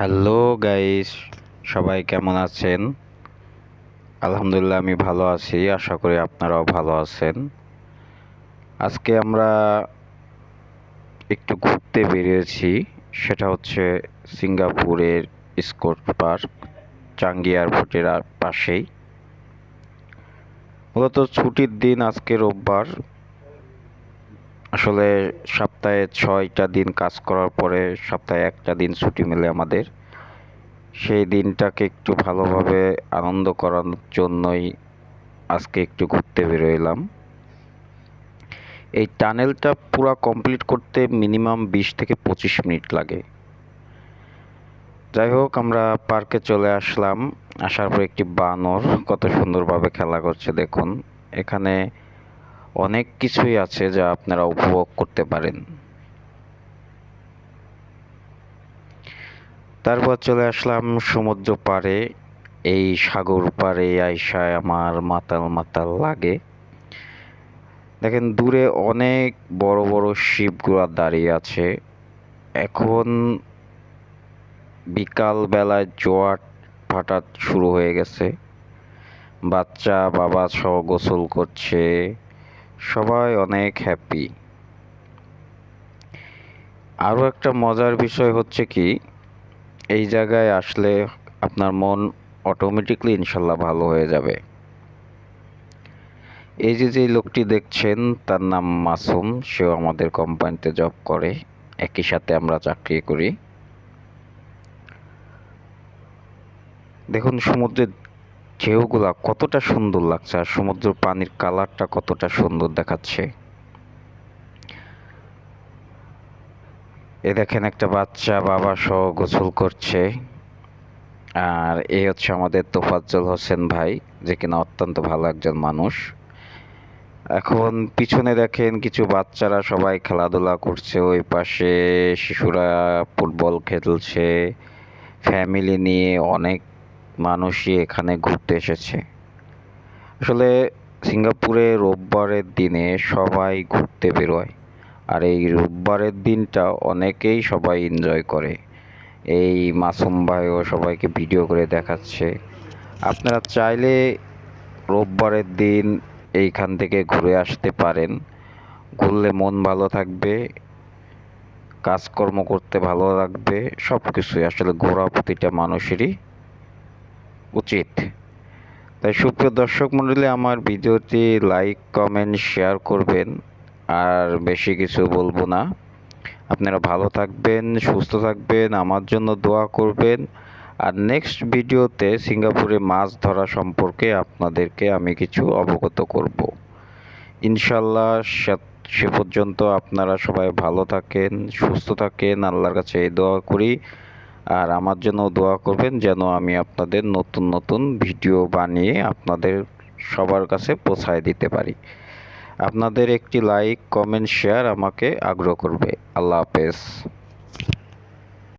Hello guys, সবাই কেমন আছেন? আলহামদুলিল্লাহ আমি ভালো আছি। আশা করি আপনারাও ভালো আছেন। আজকে আমরা একটু ঘুরতে বেরিয়েছি। সেটা হচ্ছে সিঙ্গাপুরের স্কট পার্ক, চাঙ্গি এয়ারপোর্টের পাশেই। মূলত ছুটির দিন, আজকে রোববার। আসলে সপ্তাহে 6টা দিন কাজ করার পরে সপ্তাহে একটা দিন ছুটি মেলে আমাদের। সেই দিনটাকে একটু ভালোভাবে আনন্দ করার জন্যই আজকে একটু ঘুরতে বেরোইলাম। এই টানেলটা পুরো কমপ্লিট করতে মিনিমাম 20 থেকে 25 মিনিট লাগে। যাই হোক, আমরা পার্কে চলে আসলাম। আসার পর একটি বানর কত সুন্দরভাবে খেলা করছে দেখুন। এখানে অনেক কিছুই আছে যা আপনারা উপভোগ করতে পারেন। তারপর চলে আসলাম সমুদ্র পাড়ে। এই সাগর পাড়ে আইসায় আমার মাতাল মাতাল লাগে। দেখেন দূরে অনেক বড় বড় শিপগুলা দাঁড়িয়ে আছে। এখন বিকাল বেলায় জোয়ার ভাটা শুরু হয়ে গেছে। বাচ্চা বাবা সহ গোসল করছে, সবাই অনেক হ্যাপি। আরও একটা মজার বিষয় হচ্ছে কি, এই জায়গায় আসলে আপনার মন অটোমেটিকলি ইনশাল্লাহ ভালো হয়ে যাবে। এই যে লোকটি দেখছেন, তার নাম মাসুম। সেও আমাদের কোম্পানিতে জব করে, একই সাথে আমরা চাকরি করি। দেখুন সমুদ্রের ঢেউগুলা কতটা সুন্দর লাগছে, আর সমুদ্র পানির কালারটা কতটা সুন্দর দেখাচ্ছে। এ দেখেন একটা বাচ্চা বাবা সহ গোসল করছে। আর এই হচ্ছে আমাদের তোফাজ্জল হোসেন ভাই, যে কিনা অত্যন্ত ভালো একজন মানুষ। এখন পিছনে দেখেন কিছু বাচ্চারা সবাই খেলাধুলা করছে, ওই পাশে শিশুরা ফুটবল খেলছে। ফ্যামিলি নিয়ে অনেক মানুষই এখানে ঘুরতে এসেছে। আসলে সিঙ্গাপুরে রোববারের দিনে সবাই ঘুরতে বেরোয়, আর এই রোববারের দিনটা অনেকেই সবাই এনজয় করে। এই মাসুম ভাইও সবাইকে ভিডিও করে দেখাচ্ছে। আপনারা চাইলে রোববারের দিন এইখান থেকে ঘুরে আসতে পারেন। ঘুরলে মন ভালো থাকবে, কাজকর্ম করতে ভালো লাগবে, সব কিছুই আসলে ঘোরা প্রতিটা মানুষেরই উচিত। তাই সুপ্রিয় দর্শক মণ্ডলী, আমার ভিডিওটি লাইক কমেন্ট শেয়ার করবেন। আর বেশি কিছু বলবো না। আপনারা ভালো থাকবেন, সুস্থ থাকবেন, আমার জন্য দোয়া করবেন। আর নেক্সট ভিডিওতে সিঙ্গাপুরে মাছ ধরা সম্পর্কে আপনাদেরকে আমি কিছু অবগত করব ইনশাল্লাহ। সে পর্যন্ত আপনারা সবাই ভালো থাকেন, সুস্থ থাকেন, আল্লাহর কাছে এই দোয়া করি। আর আমার জন্য দোয়া করবেন যেন আমি আপনাদের নতুন নতুন ভিডিও বানিয়ে আপনাদের সবার কাছে পৌঁছায় দিতে পারি। আপনাদের একটি লাইক কমেন্ট শেয়ার আমাকে আগ্রহ করবে। আল্লাহ হাফেজ।